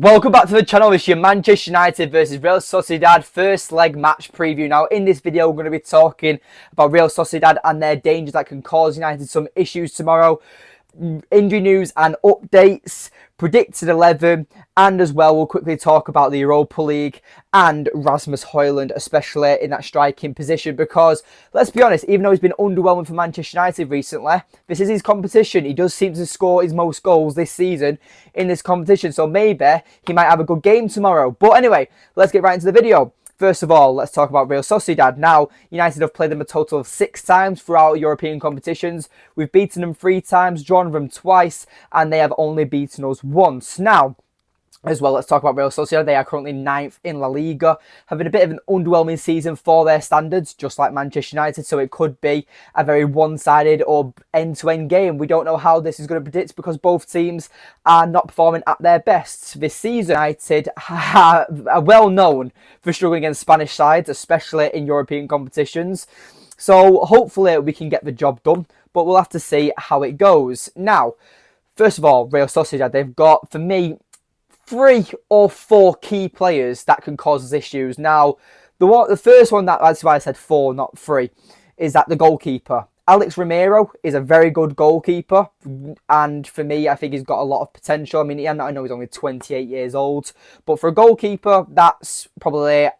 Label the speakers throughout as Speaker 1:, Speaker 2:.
Speaker 1: Welcome back to the channel. It's your Manchester United versus Real Sociedad first leg match preview. Now in this video we're going to be talking about Real Sociedad and their dangers that can cause United some issues tomorrow, injury news and updates, predicted 11, and as well we'll quickly talk about the Europa League and Rasmus Højlund, especially in that striking position, because let's be honest, even though he's been underwhelming for Manchester United recently, this is his competition. He does seem to score his most goals this season in this competition, so maybe he might have a good game tomorrow. But anyway, let's get right into the video. First of all, let's talk about Real Sociedad. Now, United have played them a total of 6 times throughout European competitions. We've beaten them 3 times, drawn them twice, and they have only beaten us once. Now, as well, let's talk about Real Sociedad. They are currently 9th in La Liga, having a bit of an underwhelming season for their standards, just like Manchester United, so it could be a very one-sided or end-to-end game. We don't know how this is going to predict because both teams are not performing at their best this season. United are well known for struggling against Spanish sides, especially in European competitions. So hopefully we can get the job done, but we'll have to see how it goes. Now, first of all, Real Sociedad, they've got, for me, 3 or 4 key players that can cause us issues. Now, the first one, that's why I said 4, not 3, is that the goalkeeper. Alex Romero is a very good goalkeeper, and for me, I think he's got a lot of potential. I mean, I know he's only 28 years old, but for a goalkeeper, that's probably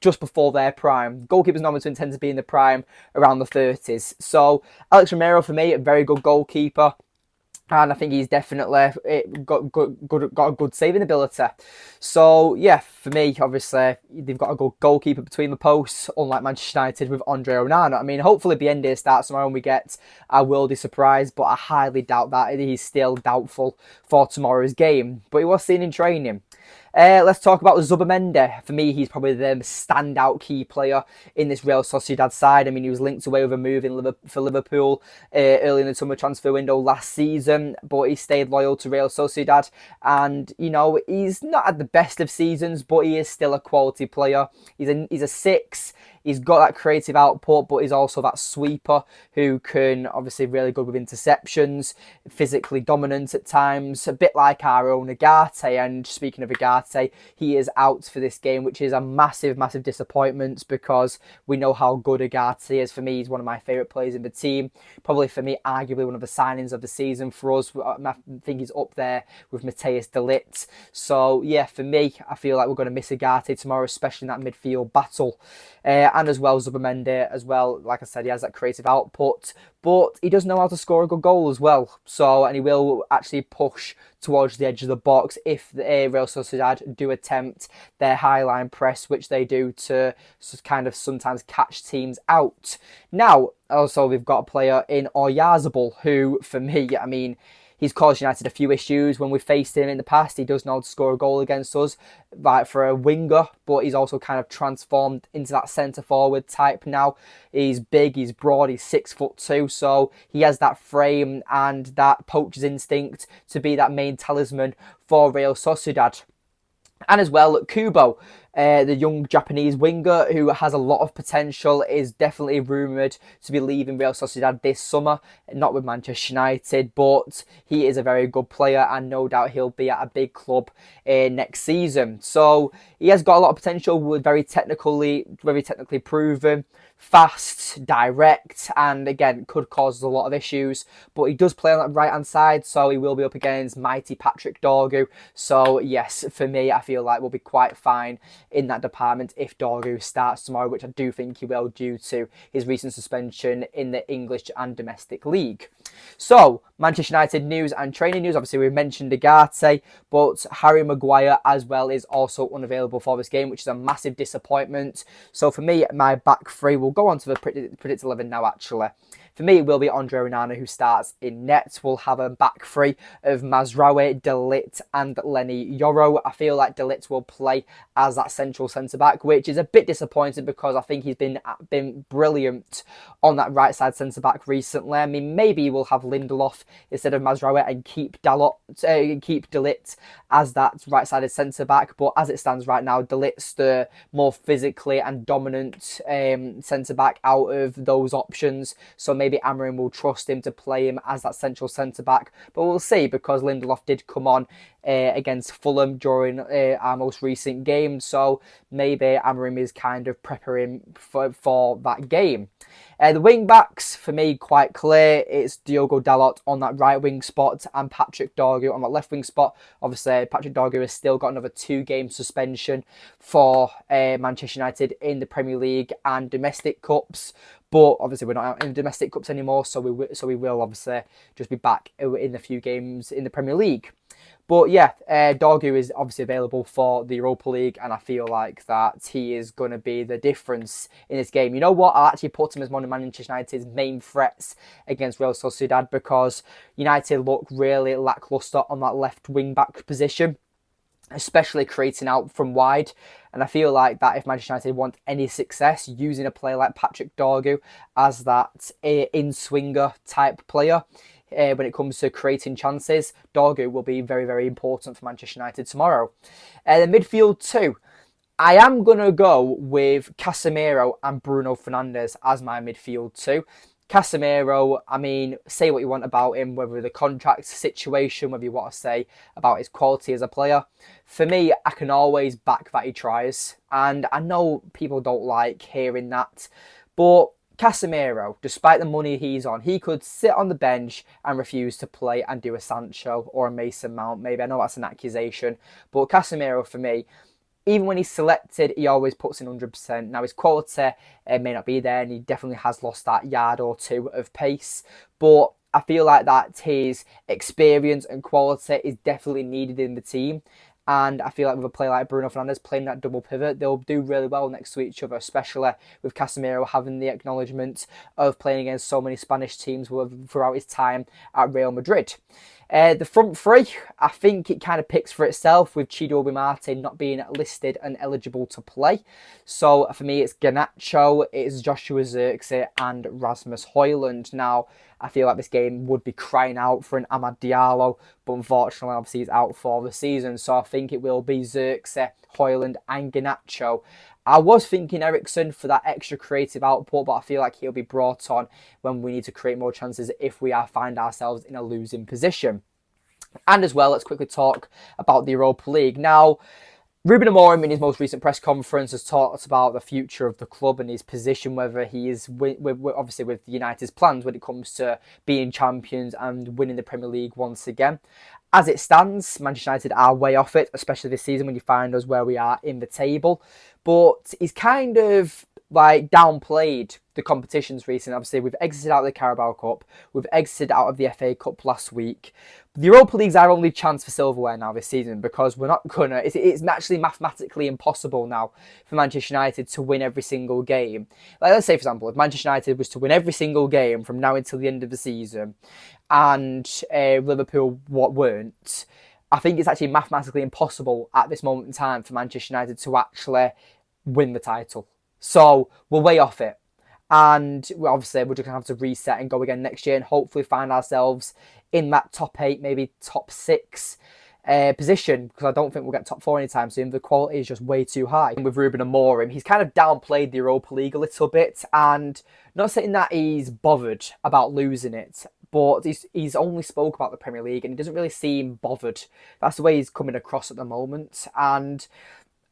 Speaker 1: just before their prime. Goalkeepers normally tend to be in the prime around the 30s. So, Alex Romero, for me, a very good goalkeeper. And I think he's definitely got a good saving ability. So, yeah, for me, obviously, they've got a good goalkeeper between the posts, unlike Manchester United with Andre Onana. I mean, hopefully Biendia starts tomorrow and we get a worldy surprise, but I highly doubt that. He's still doubtful for tomorrow's game. But he was seen in training. Let's talk about Zubimendi. For me, he's probably the standout key player in this Real Sociedad side. I mean, he was linked away with a move for Liverpool early in the summer transfer window last season, but he stayed loyal to Real Sociedad. And, you know, he's not at the best of seasons, but he is still a quality player. He's a 6. He's got that creative output, but he's also that sweeper who can, obviously, really good with interceptions, physically dominant at times, a bit like our own Ugarte. And speaking of Ugarte, he is out for this game, which is a massive, massive disappointment because we know how good Ugarte is. For me, he's one of my favourite players in the team. Probably, for me, arguably one of the signings of the season for us. I think he's up there with Matthijs de Ligt. So, yeah, for me, I feel like we're going to miss Ugarte tomorrow, especially in that midfield battle. And as well, Zubimendi, as well, like I said, he has that creative output, but he does know how to score a good goal as well. So, and he will actually push towards the edge of the box if the Real Sociedad do attempt their high line press, which they do to kind of sometimes catch teams out. Now, also, we've got a player in Oyarzabal who, for me, I mean, he's caused United a few issues when we faced him in the past. He does know how to score a goal against us, right, for a winger, but he's also kind of transformed into that centre-forward type now. He's big, he's broad, he's 6'2", so he has that frame and that poacher's instinct to be that main talisman for Real Sociedad. And as well, Kubo, the young Japanese winger who has a lot of potential, is definitely rumoured to be leaving Real Sociedad this summer. Not with Manchester United, but he is a very good player and no doubt he'll be at a big club next season. So he has got a lot of potential, very technically proven, fast, direct, and again could cause a lot of issues, but he does play on that right hand side, so he will be up against mighty Patrick Dorgu. So yes, for me, I feel like we'll be quite fine in that department if Dorgu starts tomorrow, which I do think he will due to his recent suspension in the English and domestic league. So, Manchester United news and training news. Obviously, we mentioned Ugarte, but Harry Maguire as well is also unavailable for this game, which is a massive disappointment. So, for me, my back 3 will go on to the Predict 11 now, actually. For me, it will be Andre Onana who starts in net. We'll have a back 3 of Mazraoui, de Ligt and Lenny Yoro. I feel like de Ligt will play as that central centre-back, which is a bit disappointing because I think he's been brilliant on that right-side centre-back recently. I mean, maybe we'll have Lindelof instead of Mazraoui and keep de Ligt as that right-sided centre-back. But as it stands right now, de Ligt's the more physically and dominant centre-back out of those options. So maybe maybe Amorim will trust him to play him as that central centre-back. But we'll see, because Lindelof did come on against Fulham during our most recent game. So maybe Amorim is kind of preparing for that game. The wing-backs, for me, quite clear. It's Diogo Dalot on that right wing spot and Patrick Dorgu on that left wing spot. Obviously, Patrick Dorgu has still got another 2-game suspension for Manchester United in the Premier League and domestic cups. But obviously, we're not out in domestic cups anymore, so we will obviously just be back in a few games in the Premier League. But yeah, Dorgu is obviously available for the Europa League, and I feel like that he is going to be the difference in this game. You know what? I'll actually put him as one of Manchester United's main threats against Real Sociedad, because United look really lacklustre on that left wing-back position, especially creating out from wide. And I feel like that if Manchester United want any success using a player like Patrick Dorgu as that in-swinger type player, when it comes to creating chances, Dorgu will be very, very important for Manchester United tomorrow. The midfield too. I am going to go with Casemiro and Bruno Fernandes as my midfield too. Casemiro, I mean, say what you want about him, whether the contract situation, whether you want to say about his quality as a player. For me, I can always back that he tries. And I know people don't like hearing that, but Casemiro, despite the money he's on, he could sit on the bench and refuse to play and do a Sancho or a Mason Mount. Maybe, I know that's an accusation, but Casemiro, for me, even when he's selected, he always puts in 100%. Now, his quality may not be there, and he definitely has lost that yard or two of pace, but I feel like that his experience and quality is definitely needed in the team. And I feel like with a player like Bruno Fernandes playing that double pivot, they'll do really well next to each other, especially with Casemiro having the acknowledgement of playing against so many Spanish teams throughout his time at Real Madrid. The front three, I think it kind of picks for itself, with Chido Obi Martin not being listed and eligible to play. So for me, it's Garnacho, it's Joshua Zirkzee and Rasmus Højlund. Now, I feel like this game would be crying out for an Amad Diallo, but unfortunately, obviously, he's out for the season. So I think it will be Zirkzee, Højlund and Garnacho. I was thinking Eriksen for that extra creative output, but I feel like he'll be brought on when we need to create more chances if we find ourselves in a losing position. And as well, let's quickly talk about the Europa League. Now, Ruben Amorim in his most recent press conference has talked about the future of the club and his position, whether he is obviously with United's plans when it comes to being champions and winning the Premier League once again. As it stands, Manchester United are way off it, especially this season when you find us where we are in the table. But he's kind of like downplayed the competitions recently. Obviously, we've exited out of the Carabao Cup. We've exited out of the FA Cup last week. The Europa League's our only chance for silverware now this season, because we're not gonna. It's actually mathematically impossible now for Manchester United to win every single game. Like, let's say, for example, if Manchester United was to win every single game from now until the end of the season, and Liverpool weren't, I think it's actually mathematically impossible at this moment in time for Manchester United to actually win the title. So we're way off it. And obviously, we're just going to have to reset and go again next year and hopefully find ourselves in that top 8, maybe top 6 position, because I don't think we'll get top 4 anytime soon. The quality is just way too high. And with Ruben Amorim, he's kind of downplayed the Europa League a little bit, and not saying that he's bothered about losing it, but he's only spoke about the Premier League and he doesn't really seem bothered. That's the way he's coming across at the moment. And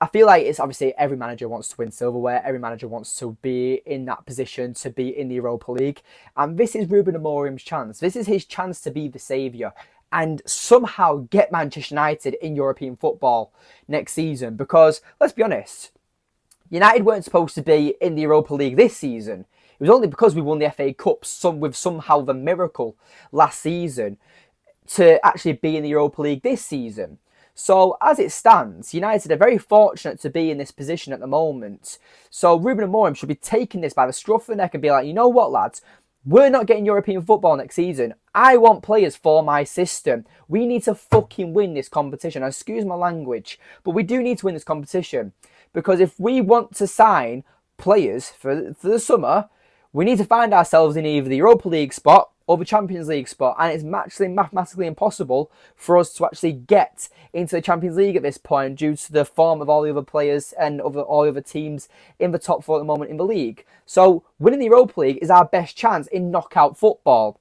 Speaker 1: I feel like it's obviously every manager wants to win silverware. Every manager wants to be in that position, to be in the Europa League. And this is Ruben Amorim's chance. This is his chance to be the saviour and somehow get Manchester United in European football next season. Because, let's be honest, United weren't supposed to be in the Europa League this season. It was only because we won the FA Cup with somehow the miracle last season to actually be in the Europa League this season. So, as it stands, United are very fortunate to be in this position at the moment. So, Ruben Amorim should be taking this by the scruff of the neck and be like, you know what, lads? We're not getting European football next season. I want players for my system. We need to fucking win this competition. Now, excuse my language, but we do need to win this competition. Because if we want to sign players for the summer, we need to find ourselves in either the Europa League spot over Champions League spot, and it's actually mathematically impossible for us to actually get into the Champions League at this point due to the form of all the other players and all the other teams in the top four at the moment in the league. So winning the Europa League is our best chance in knockout football.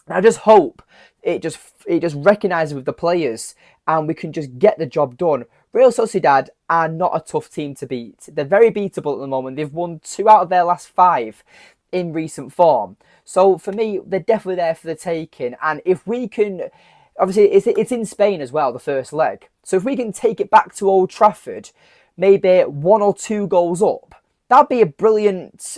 Speaker 1: And I just hope it just recognises with the players and we can just get the job done. Real Sociedad are not a tough team to beat. They're very beatable at the moment. They've won 2 out of their last 5 in recent form. So for me, they're definitely there for the taking. And if we can, obviously it's in Spain as well, the first leg. So if we can take it back to Old Trafford, maybe 1 or 2 goals up, that'd be a brilliant,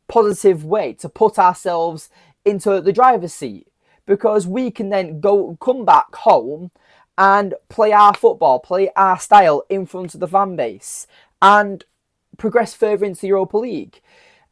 Speaker 1: positive way to put ourselves into the driver's seat, because we can then come back home and play our football, play our style in front of the fan base and progress further into the Europa League.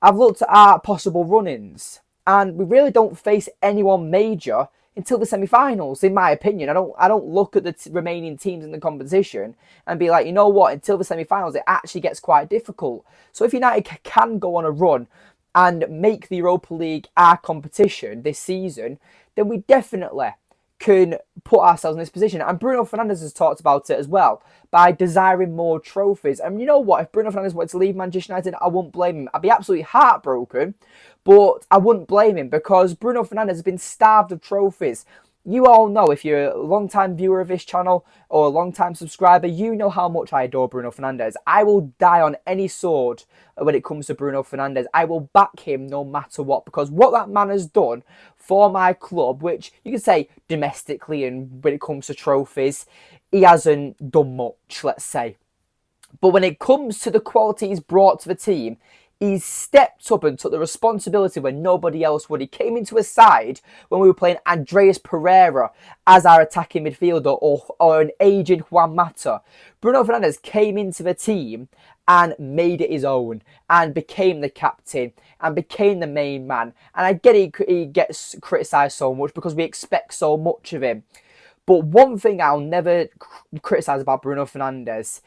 Speaker 1: I've looked at our possible run-ins and we really don't face anyone major until the semi-finals, in my opinion. I don't look at the remaining teams in the competition and be like, you know what, until the semi-finals it actually gets quite difficult. So if United can go on a run and make the Europa League our competition this season, then we definitely can put ourselves in this position. And Bruno Fernandes has talked about it as well, by desiring more trophies. And you know what? If Bruno Fernandes wanted to leave Manchester United, I wouldn't blame him. I'd be absolutely heartbroken, but I wouldn't blame him because Bruno Fernandes has been starved of trophies. You all know, if you're a long-time viewer of this channel or a long-time subscriber, you know how much I adore Bruno Fernandes. I will die on any sword when it comes to Bruno Fernandes. I will back him no matter what, because what that man has done for my club, which you can say domestically and when it comes to trophies, he hasn't done much, let's say. But when it comes to the quality he's brought to the team, he's stepped up and took the responsibility when nobody else would. He came into a side when we were playing Andreas Pereira as our attacking midfielder or an aging Juan Mata. Bruno Fernandes came into the team and made it his own and became the captain and became the main man. And I get he gets criticised so much because we expect so much of him. But one thing I'll never criticise about Bruno Fernandes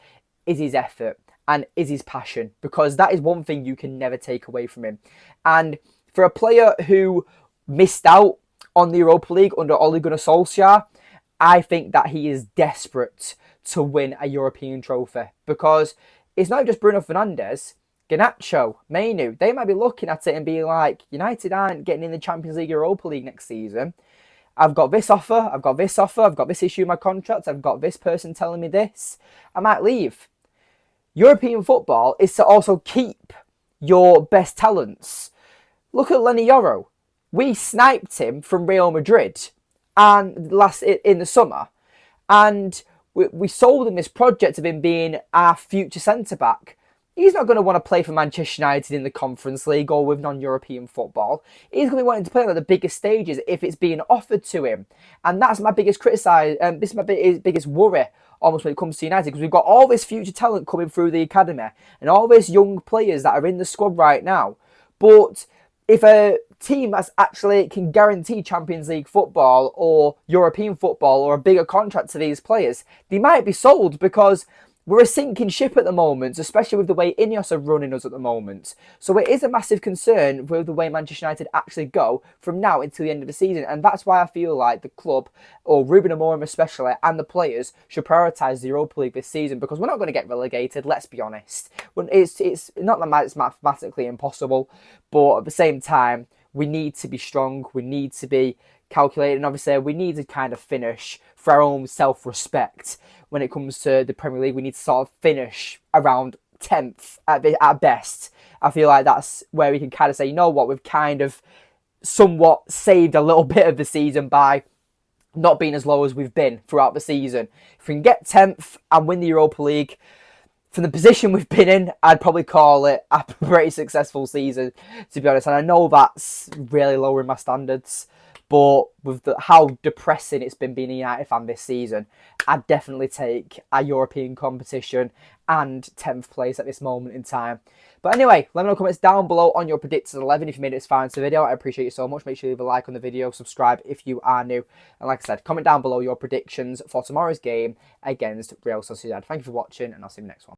Speaker 1: is his effort and is his passion, because that is one thing you can never take away from him. And for a player who missed out on the Europa League under Ole Gunnar Solskjaer, I think that he is desperate to win a European trophy, because it's not just Bruno Fernandes. Garnacho, Mainu, they might be looking at it and being like, United aren't getting in the Champions League, Europa League next season. I've got this offer, I've got this offer, I've got this issue in my contract, I've got this person telling me this. I might leave. European football is to also keep your best talents. Look at Lenny Yoro. We sniped him from Real Madrid and in the summer, and we sold him this project of him being our future centre-back. He's not going to want to play for Manchester United in the Conference League or with non-European football. He's going to be wanting to play on the biggest stages if it's being offered to him. And that's my biggest this is my biggest worry almost when it comes to United, because we've got all this future talent coming through the academy and all these young players that are in the squad right now. But if a team that's actually can guarantee Champions League football or European football or a bigger contract to these players, they might be sold, because we're a sinking ship at the moment, especially with the way Ineos are running us at the moment. So it is a massive concern with the way Manchester United actually go from now until the end of the season. And that's why I feel like the club, or Ruben Amorim especially, and the players should prioritise the Europa League this season, because we're not going to get relegated, let's be honest. It's not that it's mathematically impossible, but at the same time, we need to be strong, we need to be calculated, and obviously we need to kind of finish for our own self-respect. When it comes to the Premier League, we need to sort of finish around 10th at best. I feel like that's where we can kind of say, you know what, we've kind of somewhat saved a little bit of the season by not being as low as we've been throughout the season. If we can get 10th and win the Europa League, from the position we've been in, I'd probably call it a pretty successful season, to be honest. And I know that's really lowering my standards, but with how depressing it's been being a United fan this season, I'd definitely take a European competition and 10th place at this moment in time. But anyway, let me know in the comments down below on your predicted 11 if you made it this far into the video. I appreciate you so much. Make sure you leave a like on the video, subscribe if you are new. And like I said, comment down below your predictions for tomorrow's game against Real Sociedad. Thank you for watching, and I'll see you in the next one.